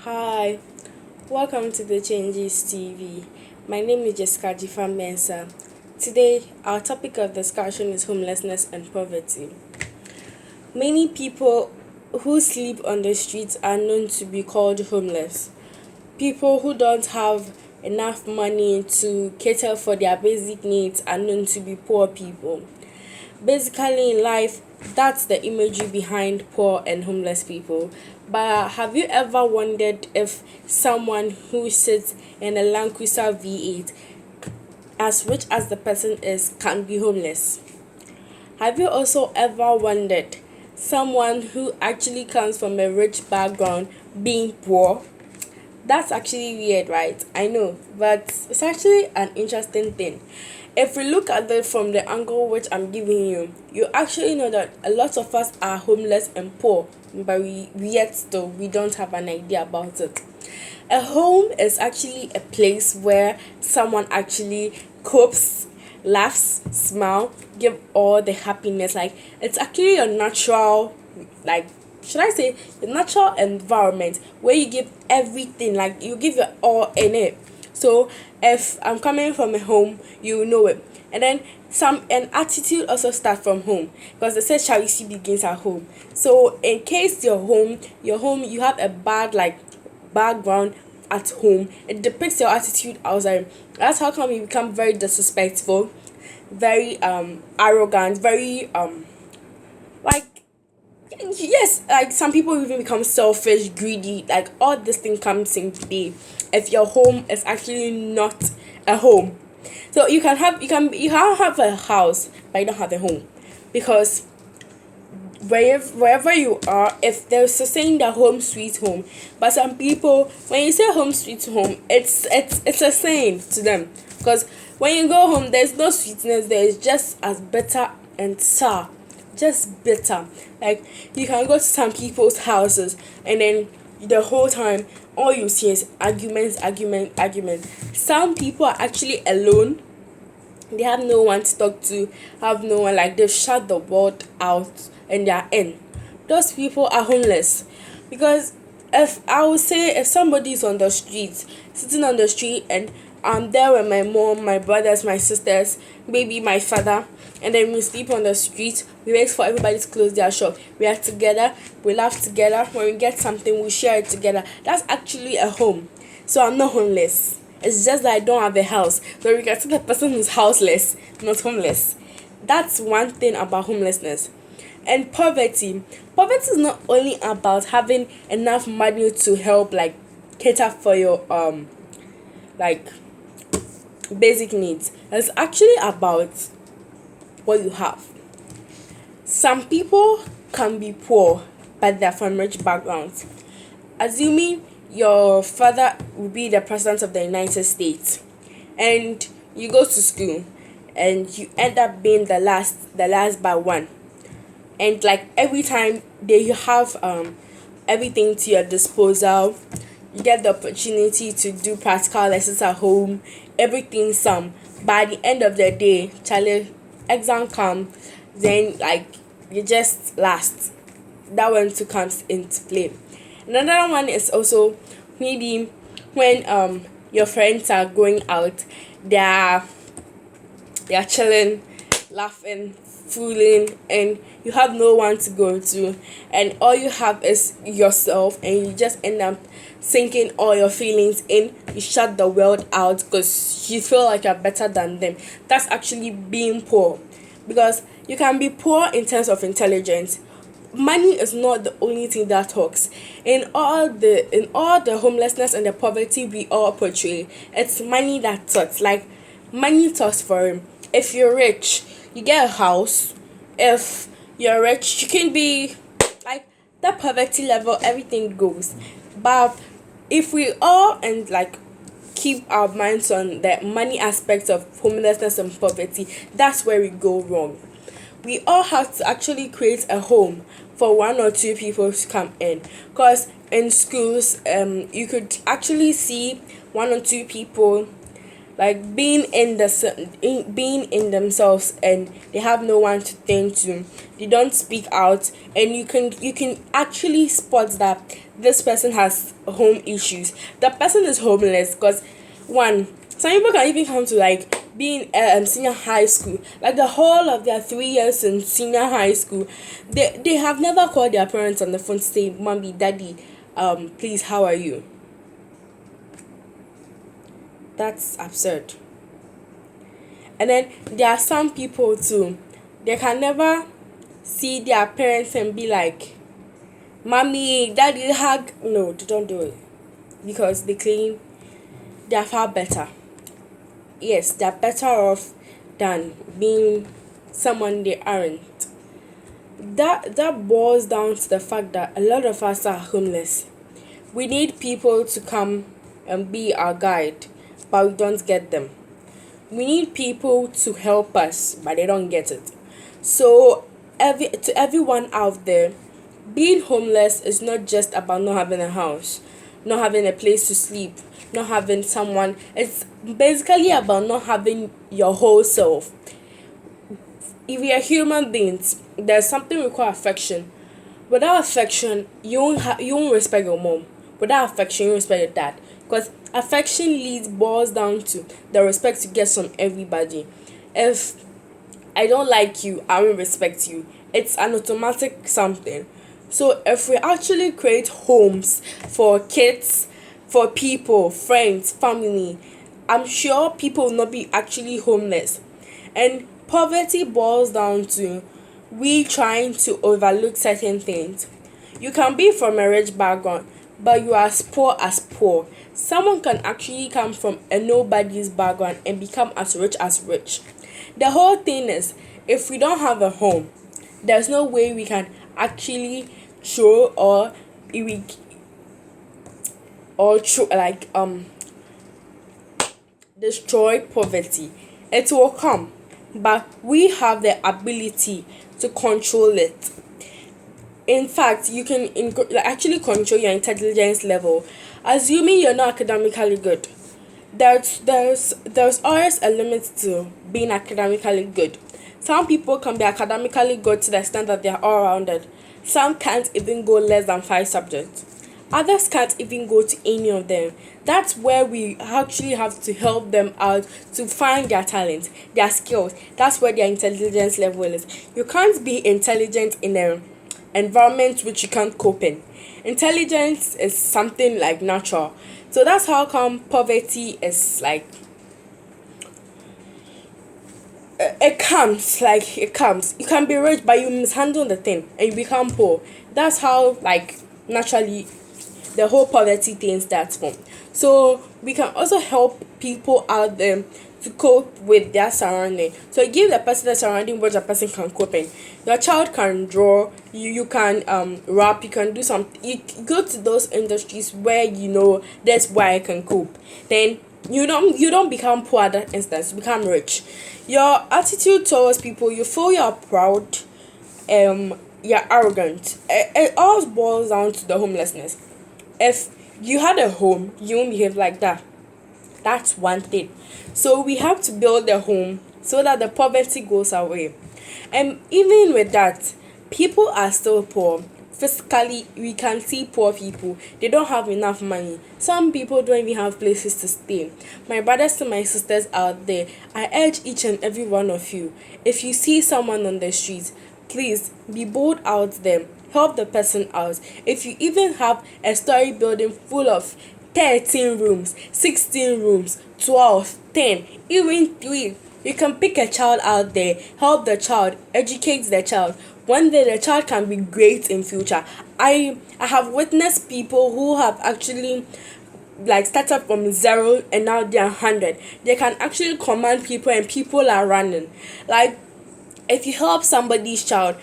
Hi, welcome to the Changes TV. My name is Jessica Jifa Mensah. Today, our topic of discussion is homelessness and poverty. Many people who sleep on the streets are known to be called homeless. People who don't have enough money to cater for their basic needs are known to be poor people. Basically, in life, that's the imagery behind poor and homeless people. But have you ever wondered if someone who sits in a Land Cruiser V8, as rich as the person is, can be homeless? Have you also ever wondered someone who actually comes from a rich background being poor? That's actually weird, right? I know, but it's actually an interesting thing. If we look at it from the angle which I'm giving you, you actually know that a lot of us are homeless and poor, but we yet still we don't have an idea about it. A home is actually a place where someone actually copes, laughs, smile, give all the happiness. Like it's actually a natural, like should I say, the natural environment where you give everything, like you give your all in it. So if I'm coming from a home, you know it. And then some an attitude also starts from home because they say charity begins at home. So in case your home you have a bad like background at home, it depicts your attitude outside. That's how come you become very disrespectful, very arrogant, very like yes, like some people even become selfish, greedy, like all this thing comes in play if your home is actually not a home. So you can have a house but you don't have a home, because wherever you are, if there's a saying that home sweet home, but some people when you say home sweet home, it's a saying to them, because when you go home there's no sweetness there, it's just as bitter and sour, just bitter. Like you can go to some people's houses and then the whole time all you see is arguments, argument. Some people are actually alone, they have no one to talk to, have no one, like they've shut the world out and they're in. Those people are homeless. Because if I would say if somebody is on the street, sitting on the street, and I'm there with my mom, my brothers, my sisters, maybe my father, and then we sleep on the street, we wait for everybody to close their shop. We are together, we laugh together, when we get something we share it together. That's actually a home. So I'm not homeless. It's just that I don't have a house. So we can see the person who's houseless, not homeless. That's one thing about homelessness. And poverty. Poverty is not only about having enough money to help like cater for your like basic needs. It's actually about what you have. Some people can be poor but they're from rich backgrounds. Assuming your father will be the president of the United States and you go to school and you end up being the last by one, and like every time they have everything to your disposal, you get the opportunity to do practical lessons at home, everything some. By the end of the day, Charlie, exam come, then like you just last. That one too comes into play. Another one is also maybe when your friends are going out, they're they're chilling, laughing, fooling, and you have no one to go to, and all you have is yourself, and you just end up sinking all your feelings in. You shut the world out because you feel like you're better than them. That's actually being poor, because you can be poor in terms of intelligence. Money is not the only thing that talks. In all the homelessness and the poverty we all portray, it's money that talks. Like money talks for him. If you're rich, you get a house. If you're rich, you can be like that poverty level, everything goes. But if we all and like keep our minds on the money aspect of homelessness and poverty, that's where we go wrong. We all have to actually create a home for one or two people to come in, because in schools you could actually see one or two people like being in themselves, and they have no one to turn to. They don't speak out, and you can actually spot that this person has home issues. The person is homeless because, one, some people can even come to like being senior high school, like the whole of their 3 years in senior high school, they have never called their parents on the phone to say, "Mommy, Daddy, please, how are you?" That's absurd. And then there are some people too, they can never see their parents and be like, "Mommy, Daddy, hug." No, they don't do it because they claim they are far better. Yes, they're better off than being someone they aren't. That boils down to the fact that a lot of us are homeless. We need people to come and be our guide, but we don't get them. We need people to help us, but they don't get it. So, everyone out there, being homeless is not just about not having a house, not having a place to sleep, not having someone. It's basically about not having your whole self. If we are human beings, there's something we call affection. Without affection, you won't respect your mom. Without affection, you won't respect your dad. Because affection leads boils down to the respect you get from everybody. If I don't like you, I won't respect you. It's an automatic something. So if we actually create homes for kids, for people, friends, family, I'm sure people will not be actually homeless. And poverty boils down to we trying to overlook certain things. You can be from a rich background, but you are as poor as poor. Someone can actually come from a nobody's background and become as rich as rich. The whole thing is, if we don't have a home, there's no way we can actually show we or show, like destroy poverty. It will come, but we have the ability to control it. In fact, you can actually control your intelligence level. Assuming you're not academically good, there's always a limit to being academically good. Some people can be academically good to the extent that they are all rounded. Some can't even go less than 5 subjects. Others can't even go to any of them. That's where we actually have to help them out to find their talent, their skills. That's where their intelligence level is. You can't be intelligent in a environment which you can't cope in. Intelligence is something like natural. So that's how come poverty is like it comes. You can be rich but you mishandle the thing and you become poor. That's how like naturally the whole poverty thing starts from. So we can also help people out there to cope with their surrounding. So give the person the surrounding what the person can cope in. Your child can draw, you can rap, you can do something. You go to those industries where you know that's where I can cope. Then you don't become poor at that instance, you become rich. Your attitude towards people, you feel you're proud, you're arrogant. It all boils down to the homelessness. If you had a home, you won't behave like that. That's one thing. So we have to build a home so that the poverty goes away. And even with that, people are still poor. Physically, we can see poor people. They don't have enough money. Some people don't even have places to stay. My brothers and my sisters out there, I urge each and every one of you, if you see someone on the street, please be bold out there. Help the person out. If you even have a story building full of 13 rooms, 16 rooms, 12, 10, even 3, you can pick a child out there, help the child, educate the child. One day the child can be great in future. I have witnessed people who have actually like started from zero and now they're 100. They can actually command people and people are running. Like if you help somebody's child,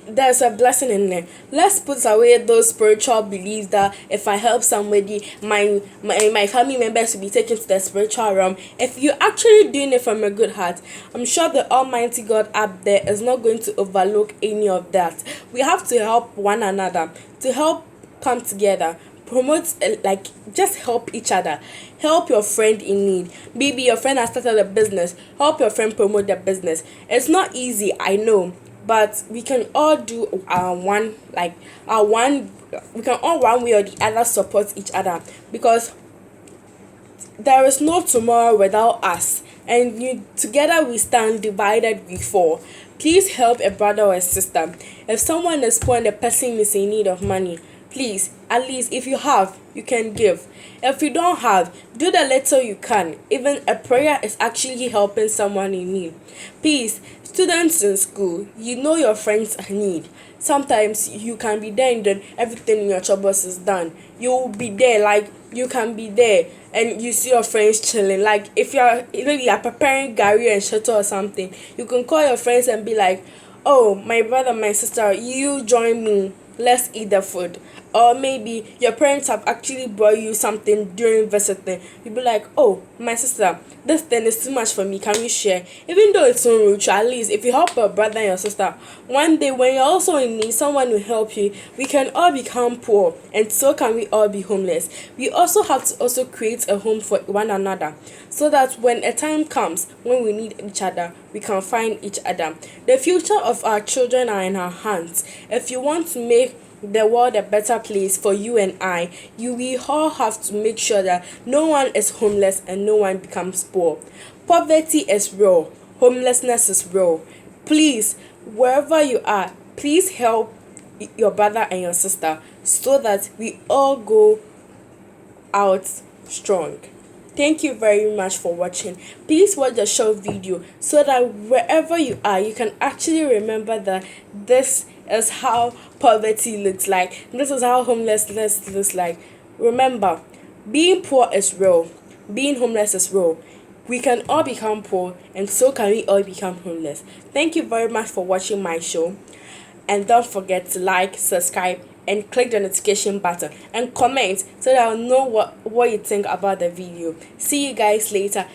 there's a blessing in there. Let's put away those spiritual beliefs that if I help somebody, my family members will be taken to the spiritual realm. If you're actually doing it from a good heart, I'm sure the Almighty God up there is not going to overlook any of that. We have to help one another, to help come together, promote like just help each other. Help your friend in need. Maybe your friend has started a business. Help your friend promote the business. It's not easy, I know, but we can all do our one, like our one. We can all one way or the other support each other, because there is no tomorrow without us, and you together we stand, divided we fall. Please help a brother or a sister. If someone is poor and the person is in need of money, please, at least if you have, you can give. If you don't have, do the little you can. Even a prayer is actually helping someone in need. Please, students in school, you know your friends need. Sometimes you can be there and then everything in your troubles is done. You will be there, like you can be there and you see your friends chilling. Like if you are preparing gari and shuttle or something, you can call your friends and be like, oh, my brother, my sister, you join me, let's eat the food. Or maybe your parents have actually brought you something during visiting. You'll be like, oh, my sister, this thing is too much for me, can we share? Even though it's so rude, at least if you help your brother and your sister, one day when you're also in need, someone will help you. We can all become poor, and so can we all be homeless. We also have to also create a home for one another, so that when a time comes when we need each other, we can find each other. The future of our children are in our hands. If you want to make the world a better place for you and I, we all have to make sure that no one is homeless and no one becomes poor. Poverty is real. Homelessness is real. Please, wherever you are, please help your brother and your sister, so that we all go out strong. Thank you very much for watching. Please watch the short video so that wherever you are, you can actually remember that this is how poverty looks like. This is how homelessness looks like. Remember, being poor is real. Being homeless is real. We can all become poor, and so can we all become homeless. Thank you very much for watching my show. And don't forget to like, subscribe, and click the notification button and comment so that I'll know what you think about the video. See you guys later.